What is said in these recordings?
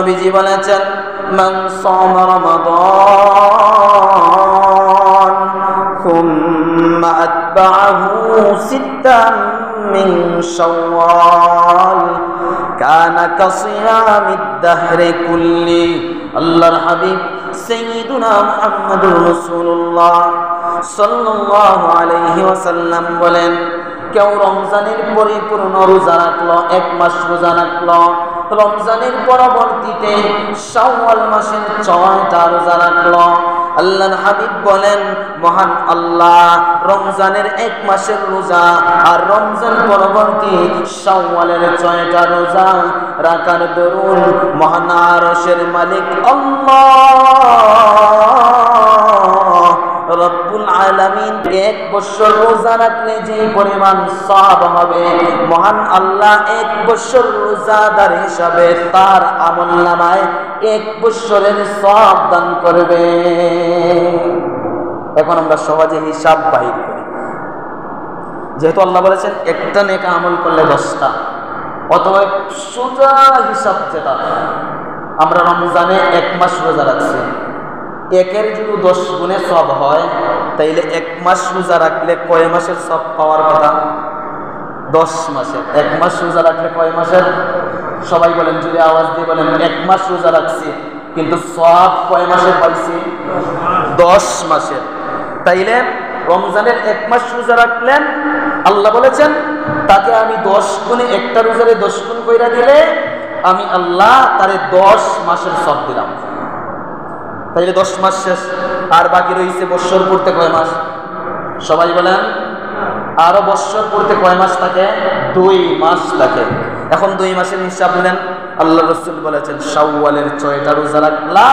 নবীজি বলেছেন, মান সামা রমাদান সুম্মা আতবাআহু সিত্তান মিন শাওয়াল কানা কাসিয়ামিদ দাহরি কুল্লি। আল্লাহর হাবিব সাইয়্যিদুনা মুহাম্মদুর রাসূলুল্লাহ সাল্লাল্লাহু আলাইহি ওয়াসাল্লাম বলেন, কেউ রমজানের পরিপূর্ণ রোজা রাখলো, 1 মাস রোজা রাখলো, রমজানের পরবর্তীতে শাওয়াল মাসের 6টা রোজা রাখলো, আল্লাহর হাবিব বলেন, মহান আল্লাহ রমজানের 1 মাসের রোজা আর রমজান পরবর্তী শাওয়ালের 6টা রোজা রাখার দরুন মহান আরশের মালিক আল্লাহ রব্বুল আলামিন 1 বছর রোজা রাখলে যে পরিমাণ সওয়াব হবে, মহান আল্লাহ 1 বছর রোজাদার হিসাবে তার আমলনামায় 1 বছরের সওয়াব দান করবে। এখন আমরা সহজে হিসাব বাহির করি, যেহেতু আল্লাহ বলেছেন একটা নেক আমল করলে 10টা, অতএব সোজা হিসাব যেটা, আমরা রমজানে 1 মাস রোজা রাখছি, 1-এর যদি 10 গুণে সওয়াব হয়, তাইলে 1 মাস রোজা রাখলে কয় মাসের সওয়াব পাওয়ার কথা? 10 মাসের। 1 মাস রোজা রাখলে কয় মাসের? সবাই বলেন, যদি আওয়াজ দিয়ে বলেন, 1 মাস রোজা রাখছি কিন্তু সওয়াব কয় মাসের পাইছি? 10 মাসের। তাইলে রমজানের 1 মাস রোজা রাখলেন, আল্লাহ বলেছেন তাকে আমি 10 গুণে, একটা রোজারে 10 গুণ কইরা দিলে আমি আল্লাহ তারে 10 মাসের সওয়াব দিলাম। তাইলে 10 মাস শেষ, আর বাকি রয়েছে বৎসর পড়তে কয় মাস? সবাই বলেন, আরো বৎসর পড়তে কয় মাস থাকে? 2 মাস থাকে। এখন 2 মাসের হিসাব নেন। আল্লাহ রাসূল বলেছেন, শাওয়ালের 6টা রোজা রাখলা,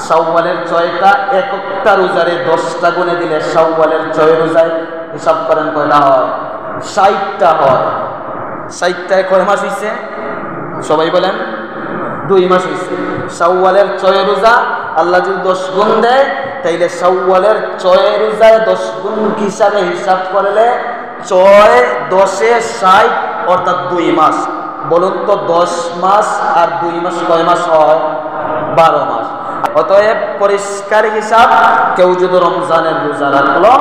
শাওয়ালের 6টা, একটা রোজারে 10টা গুণে দিলে শাওয়ালের 6 রোজায় হিসাব করেন কয়টা হয়? 60টা হয়। 60টায় কয় মাস হইছে? সবাই বলেন, 2 মাস হইছে। শাওয়ালের 6 রোজা আল্লাহ যদি 10 গুণ দেয়, তাইলে শাওয়ালের 6 রোজায় 10 গুণ হিসাবে হিসাব করলে 6 10 60, অর্থাৎ 2 মাস। বলুন তো 10 মাস আর 2 মাস কয় মাস হয়? 12 মাস। অতএব পরিষ্কার হিসাব, কেউ যদি রমজানের রোজা রাখলো,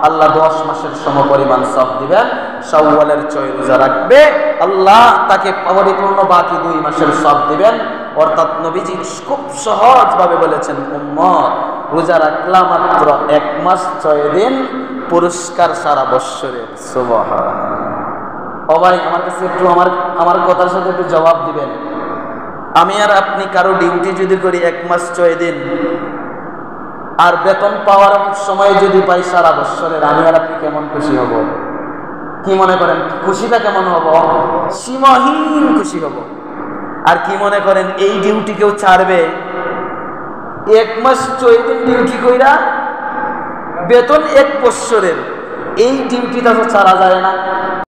আল্লাহ 10 মাসের সমপরিমাণ সওয়াব দিবেন। শাওয়ালের 6 রোজা রাখবে, আল্লাহ তাকে পরিপূর্ণ বাকি 2 মাসের সওয়াব দিবেন। অর্থাৎ নবীজি খুব সহজভাবে বলেছেন, উম্মত রোজা রাখলা মাত্র 1 মাস 6 দিন, পুরস্কার সারা বৎসরের। সুবহানাল্লাহ। ও ভাই, আমার কাছে একটু আমার কথার সাথে একটু জবাব দিবেন। আমি আর আপনি কারো ডিউটি যদি করি 1 মাস 6 দিন, আর বেতন পাওয়ার সময় যদি পাই সারা বৎসরের, আমি আর আপনি কেমন খুশি হব? কি মনে করেন, খুশিটা কেমন হব? সীমাহীন খুশি হব। আর কি মনে করেন, এই ডিউটি কেউ ছাড়বে? 1 মাস 6 দিন ডিউটি কইরা বেতন 1 বৎসরের, এই ডিউটিটা তো ছাড়া যায় না।